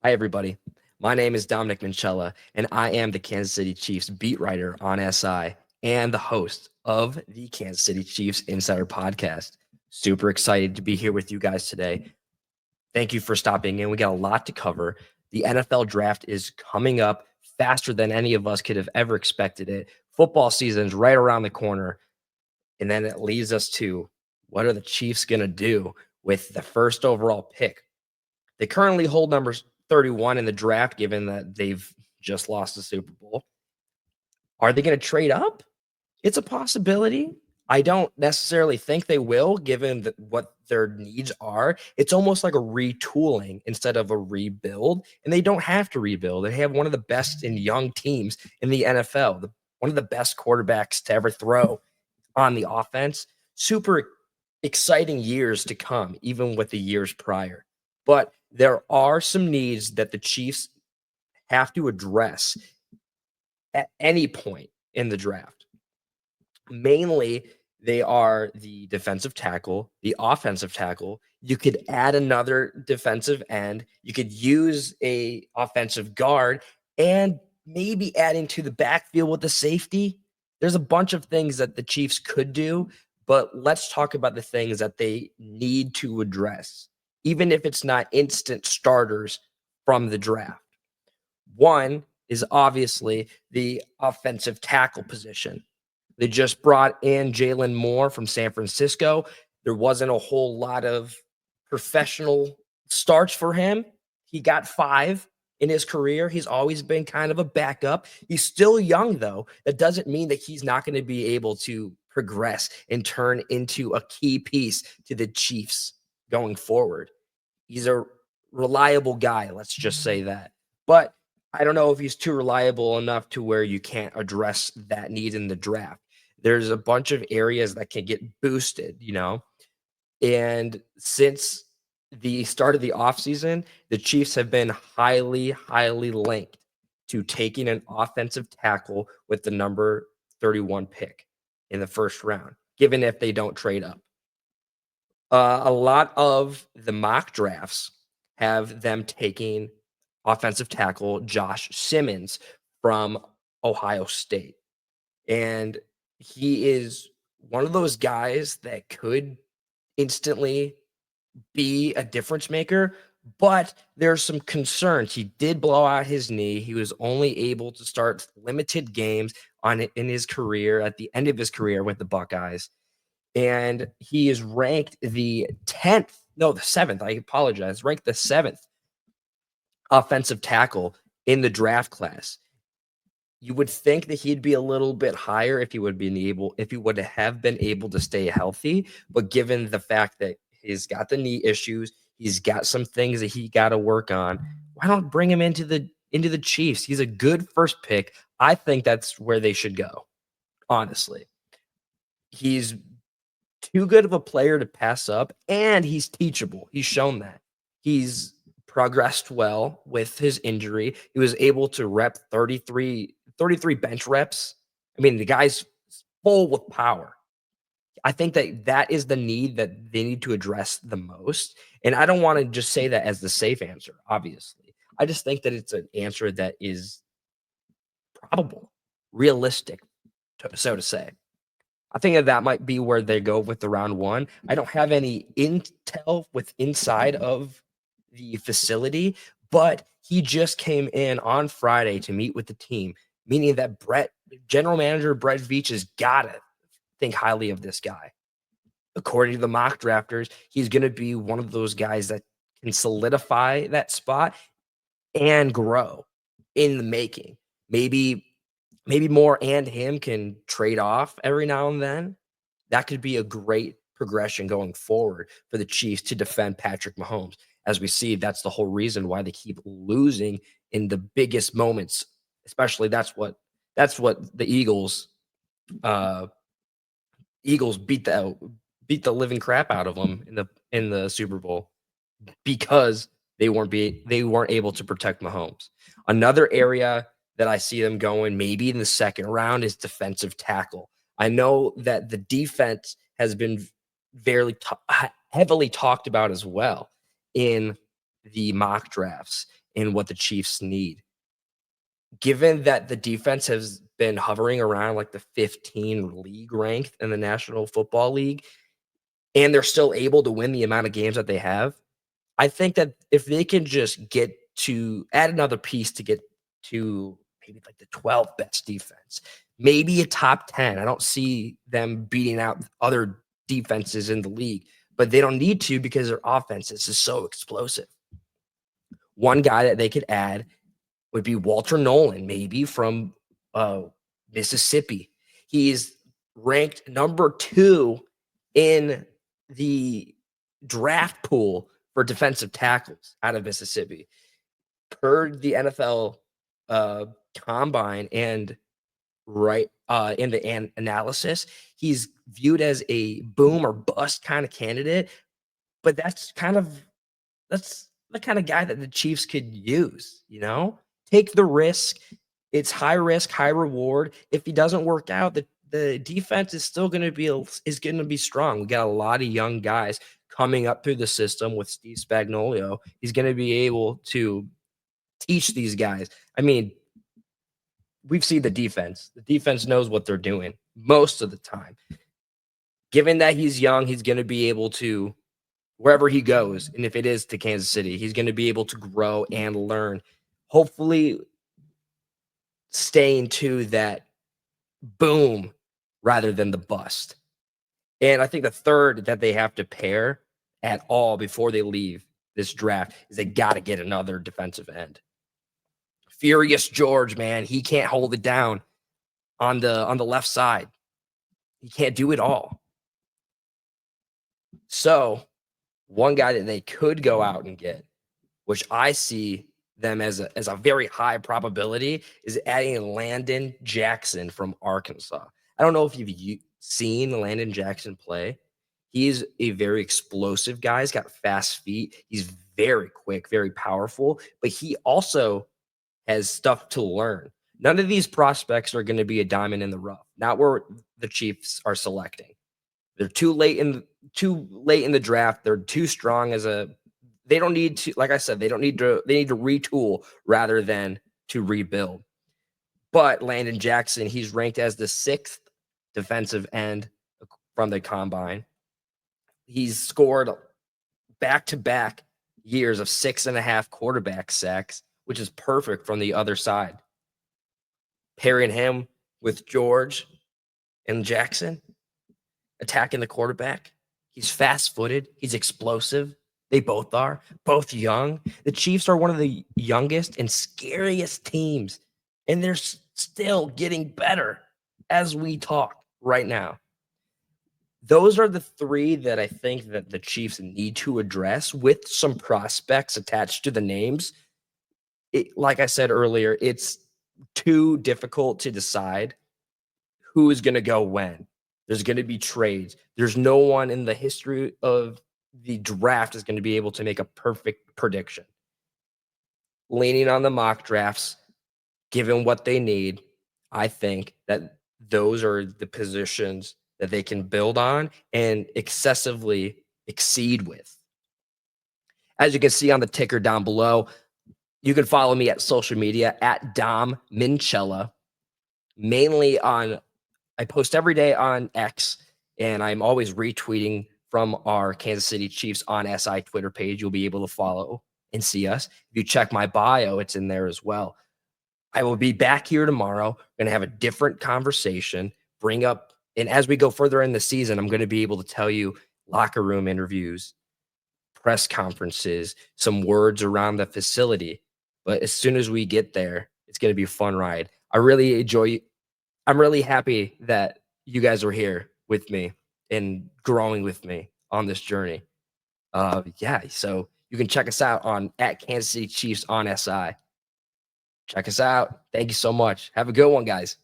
Hi, everybody. My name is Dominic Minchella, and I am the Kansas City Chiefs beat writer on SI and the host of the Kansas City Chiefs Insider Podcast. Super excited to be here with you guys today. Thank you for stopping in. We got a lot to cover. The NFL draft is coming up faster than any of us could have ever expected it. Football season is right around the corner. And then it leads us to what are the Chiefs going to do with the first overall pick? They currently hold number 31 in the draft, given that they've just lost the Super Bowl. Are they going to trade up? It's a possibility. I don't necessarily think they will, given what their needs are. It's almost like a retooling instead of a rebuild, and they don't have to rebuild. They have one of the best in young teams in the NFL, one of the best quarterbacks to ever throw on the offense. Super exciting years to come, even with the years prior. But there are some needs that the Chiefs have to address at any point in the draft. Mainly, they are the defensive tackle, the offensive tackle. You could add another defensive end. You could use a offensive guard and maybe adding to the backfield with the safety. There's a bunch of things that the Chiefs could do, but let's talk about the things that they need to address, even if it's not instant starters from the draft. One is obviously the offensive tackle position. They just brought in Jalen Moore from San Francisco. There wasn't a whole lot of professional starts for him. He got 5 in his career. He's always been kind of a backup. He's still young, though. That doesn't mean that he's not going to be able to progress and turn into a key piece to the Chiefs going forward. He's a reliable guy, let's just say that. But I don't know if he's too reliable enough to where you can't address that need in the draft. There's a bunch of areas that can get boosted. And since the start of the offseason, the Chiefs have been highly, highly linked to taking an offensive tackle with the number 31 pick in the first round, given if they don't trade up. A lot of the mock drafts have them taking offensive tackle Josh Simmons from Ohio State. And he is one of those guys that could instantly be a difference maker, but there's some concerns. He did blow out his knee. He was only able to start limited games in his career at the end of his career with the Buckeyes. And he is ranked the 10th, no, the 7th. I apologize. Ranked the 7th offensive tackle in the draft class. You would think that he'd be a little bit higher if he would have been able to stay healthy. But given the fact that he's got the knee issues, he's got some things that he got to work on. Why don't bring him into the Chiefs? He's a good first pick. I think that's where they should go. Honestly, he's too good of a player to pass up, and he's teachable. He's shown that. He's progressed well with his injury. He was able to rep 33 bench reps. I mean, the guy's full with power. I think that is the need that they need to address the most. And I don't want to just say that as the safe answer, obviously. I just think that it's an answer that is probable, realistic, so to say. I think that might be where they go with the round one. I don't have any intel with inside of the facility, but he just came in on Friday to meet with the team, meaning that general manager Brett Veach has got to think highly of this guy. According to the mock drafters, he's going to be one of those guys that can solidify that spot and grow in the making. Maybe Moore and him can trade off every now and then. That could be a great progression going forward for the Chiefs to defend Patrick Mahomes. As we see, that's the whole reason why they keep losing in the biggest moments. Especially that's what the Eagles beat the living crap out of them in the Super Bowl because they weren't able to protect Mahomes. Another area that I see them going maybe in the second round is defensive tackle. I know that the defense has been heavily talked about as well in the mock drafts. in what the Chiefs need. Given that the defense has been hovering around like the 15 league ranked in the National Football League, and they're still able to win the amount of games that they have, I think that if they can just get to add another piece to get to maybe like the 12th best defense, maybe a top 10. I don't see them beating out other defenses in the league, but they don't need to because their offense is just so explosive. One guy that they could add would be Walter Nolan, maybe from uh, Mississippi. He's ranked number 2 in the draft pool for defensive tackles out of Mississippi. Per the NFL uh, combine and in the analysis, he's viewed as a boom or bust kind of candidate, but that's the kind of guy that the Chiefs could use, Take the risk. It's high risk, high reward. If he doesn't work out, the defense is still going to be strong. We got a lot of young guys coming up through the system with Steve Spagnuolo. He's going to be able to teach these guys. I mean, we've seen the defense. The defense knows what they're doing most of the time. Given that he's young, he's going to be able to, wherever he goes, and if it is to Kansas City, he's going to be able to grow and learn. Hopefully, staying to that boom rather than the bust. And I think the third that they have to pair at all before they leave this draft is they got to get another defensive end. Furious George, man, he can't hold it down on the left side. He can't do it all. So, one guy that they could go out and get, which I see them as a very high probability, is adding Landon Jackson from Arkansas. I don't know if you've seen Landon Jackson play. He's a very explosive guy. He's got fast feet. He's very quick, very powerful, but he also has stuff to learn. None of these prospects are going to be a diamond in the rough. Not where the Chiefs are selecting. They're too late in the draft. They're too strong they don't need to, like I said, they need to retool rather than to rebuild. But Landon Jackson, he's ranked as the 6th defensive end from the combine. He's scored back-to-back years of 6.5 quarterback sacks, which is perfect from the other side. Pairing him with George and Jackson, attacking the quarterback. He's fast-footed. He's explosive. They both are. Both young. The Chiefs are one of the youngest and scariest teams, and they're still getting better as we talk right now. Those are the 3 that I think that the Chiefs need to address with some prospects attached to the names. Like I said earlier, it's too difficult to decide who is going to go when. There's going to be trades. There's no one in the history of the draft is going to be able to make a perfect prediction. Leaning on the mock drafts, given what they need, I think that those are the positions that they can build on and excessively exceed with. As you can see on the ticker down below, you can follow me at social media at Dom Minchella, mainly I post every day on X, and I'm always retweeting from our Kansas City Chiefs on SI Twitter page. You'll be able to follow and see us. If you check my bio, it's in there as well. I will be back here tomorrow. We're going to have a different conversation, and as we go further in the season, I'm going to be able to tell you locker room interviews, press conferences, some words around the facility. But as soon as we get there, it's going to be a fun ride. I'm really happy that you guys are here with me and growing with me on this journey. So you can check us out at Kansas City Chiefs on SI. Check us out. Thank you so much. Have a good one, guys.